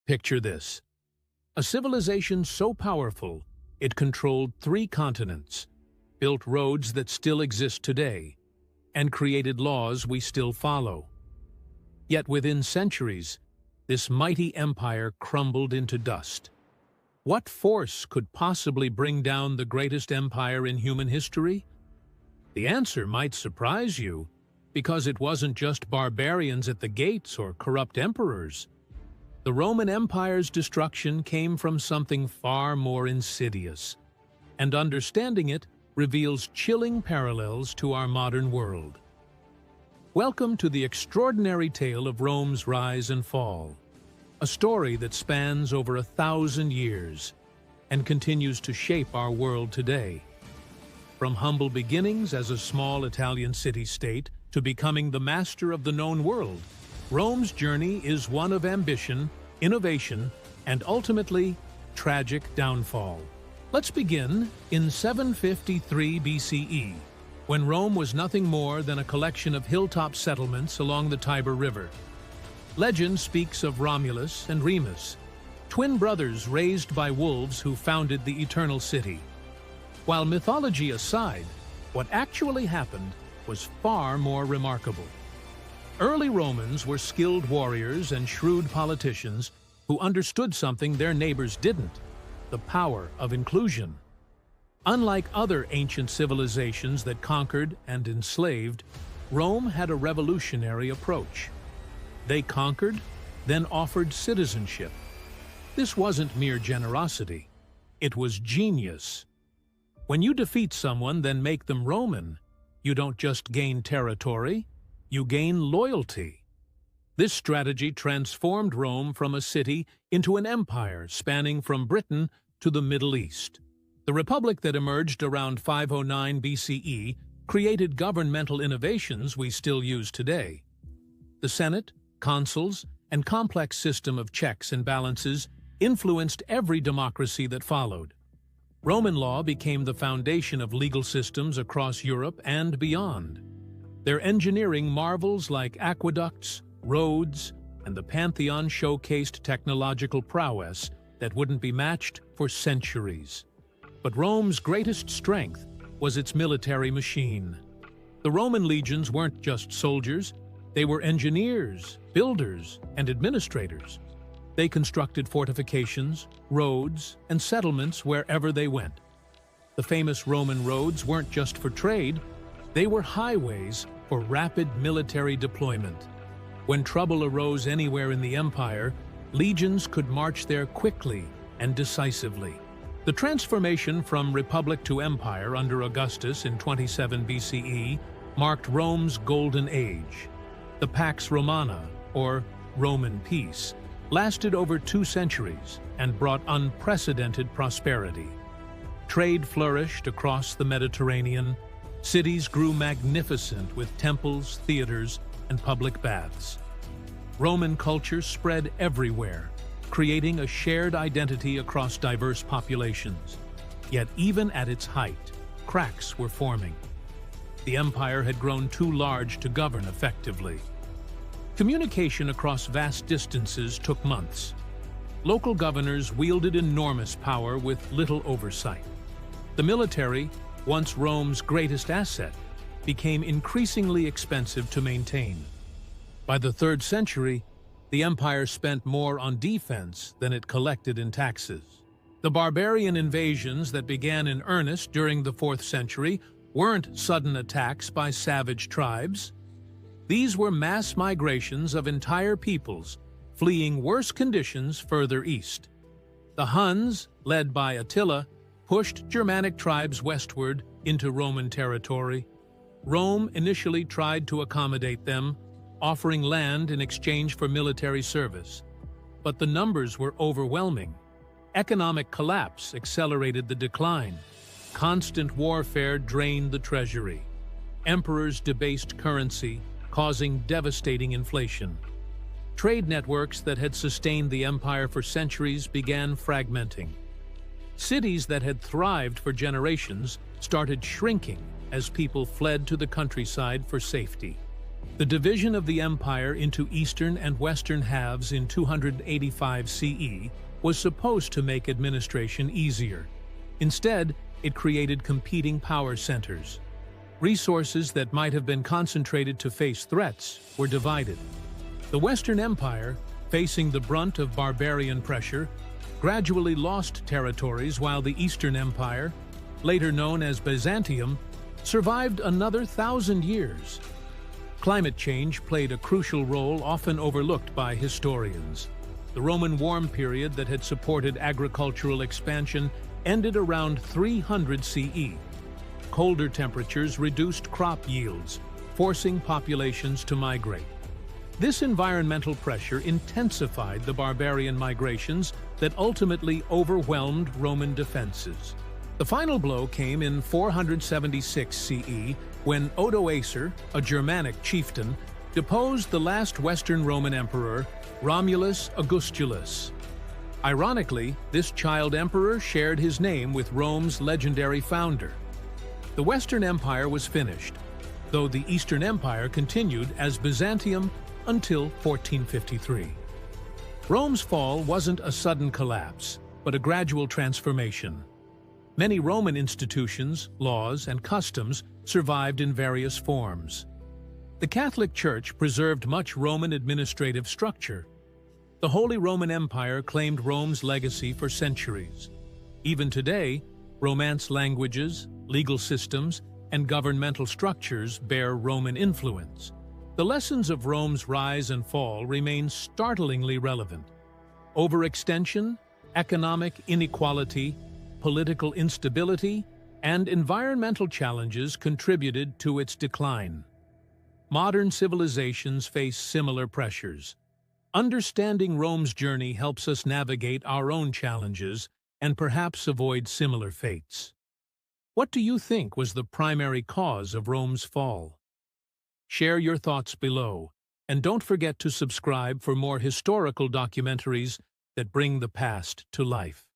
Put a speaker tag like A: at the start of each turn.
A: Picture this: a civilization so powerful it controlled 3 continents, built roads that still exist today, and created laws we still follow. Yet within centuries, this mighty empire crumbled into dust. What force could possibly bring down the greatest empire in human history? The answer might surprise you, because it wasn't just barbarians at the gates or corrupt emperors. The Roman Empire's destruction came from something far more insidious, and understanding it reveals chilling parallels to our modern world. Welcome to the extraordinary tale of Rome's rise and fall, a story that spans over 1,000 years and continues to shape our world today. From humble beginnings as a small Italian city-state to becoming the master of the known world, Rome's journey is one of ambition, innovation, and ultimately, tragic downfall. Let's begin in 753 BCE, when Rome was nothing more than a collection of hilltop settlements along the Tiber River. Legend speaks of Romulus and Remus, twin brothers raised by wolves who founded the Eternal City. While mythology aside, what actually happened was far more remarkable. Early Romans were skilled warriors and shrewd politicians who understood something their neighbors didn't: the power of inclusion. Unlike other ancient civilizations that conquered and enslaved, Rome had a revolutionary approach. They conquered, then offered citizenship. This wasn't mere generosity. It was genius. When you defeat someone, then make them Roman, you don't just gain territory, you gain loyalty. This strategy transformed Rome from a city into an empire spanning from Britain to the Middle East. The republic that emerged around 509 BCE created governmental innovations we still use today. The Senate, consuls, and complex system of checks and balances influenced every democracy that followed. Roman law became the foundation of legal systems across Europe and beyond. Their engineering marvels like aqueducts, roads, and the Pantheon showcased technological prowess that wouldn't be matched for centuries. But Rome's greatest strength was its military machine. The Roman legions weren't just soldiers, they were engineers, builders, and administrators. They constructed fortifications, roads, and settlements wherever they went. The famous Roman roads weren't just for trade, they were highways for rapid military deployment. When trouble arose anywhere in the empire, legions could march there quickly and decisively. The transformation from republic to empire under Augustus in 27 BCE marked Rome's golden age. The Pax Romana, or Roman peace, lasted over 2 centuries and brought unprecedented prosperity. Trade flourished across the Mediterranean. Cities grew magnificent with temples, theaters, and public baths. Roman culture spread everywhere, creating a shared identity across diverse populations. Yet even at its height, cracks were forming. The empire had grown too large to govern effectively. Communication across vast distances took months. Local governors wielded enormous power with little oversight. The military, once Rome's greatest asset, became increasingly expensive to maintain. By the 3rd century, the empire spent more on defense than it collected in taxes. The barbarian invasions that began in earnest during the 4th century weren't sudden attacks by savage tribes. These were mass migrations of entire peoples, fleeing worse conditions further east. The Huns, led by Attila, pushed Germanic tribes westward into Roman territory. Rome initially tried to accommodate them, offering land in exchange for military service. But the numbers were overwhelming. Economic collapse accelerated the decline. Constant warfare drained the treasury. Emperors debased currency, causing devastating inflation. Trade networks that had sustained the empire for centuries began fragmenting. Cities that had thrived for generations started shrinking as people fled to the countryside for safety. The division of the empire into eastern and western halves in 285 CE was supposed to make administration easier. Instead, it created competing power centers. Resources that might have been concentrated to face threats were divided. The Western Empire, facing the brunt of barbarian pressure, gradually lost territories, while the Eastern Empire, later known as Byzantium, survived another 1,000 years. Climate change played a crucial role often overlooked by historians. The Roman warm period that had supported agricultural expansion ended around 300 CE. Colder temperatures reduced crop yields, forcing populations to migrate. This environmental pressure intensified the barbarian migrations that ultimately overwhelmed Roman defenses. The final blow came in 476 CE when Odoacer, a Germanic chieftain, deposed the last Western Roman emperor, Romulus Augustulus. Ironically, this child emperor shared his name with Rome's legendary founder. The Western Empire was finished, though the Eastern Empire continued as Byzantium until 1453. Rome's fall wasn't a sudden collapse, but a gradual transformation. Many Roman institutions, laws, and customs survived in various forms. The Catholic Church preserved much Roman administrative structure. The Holy Roman Empire claimed Rome's legacy for centuries. Even today, Romance languages, legal systems, and governmental structures bear Roman influence. The lessons of Rome's rise and fall remain startlingly relevant. Overextension, economic inequality, political instability, and environmental challenges contributed to its decline. Modern civilizations face similar pressures. Understanding Rome's journey helps us navigate our own challenges and perhaps avoid similar fates. What do you think was the primary cause of Rome's fall? Share your thoughts below, and don't forget to subscribe for more historical documentaries that bring the past to life.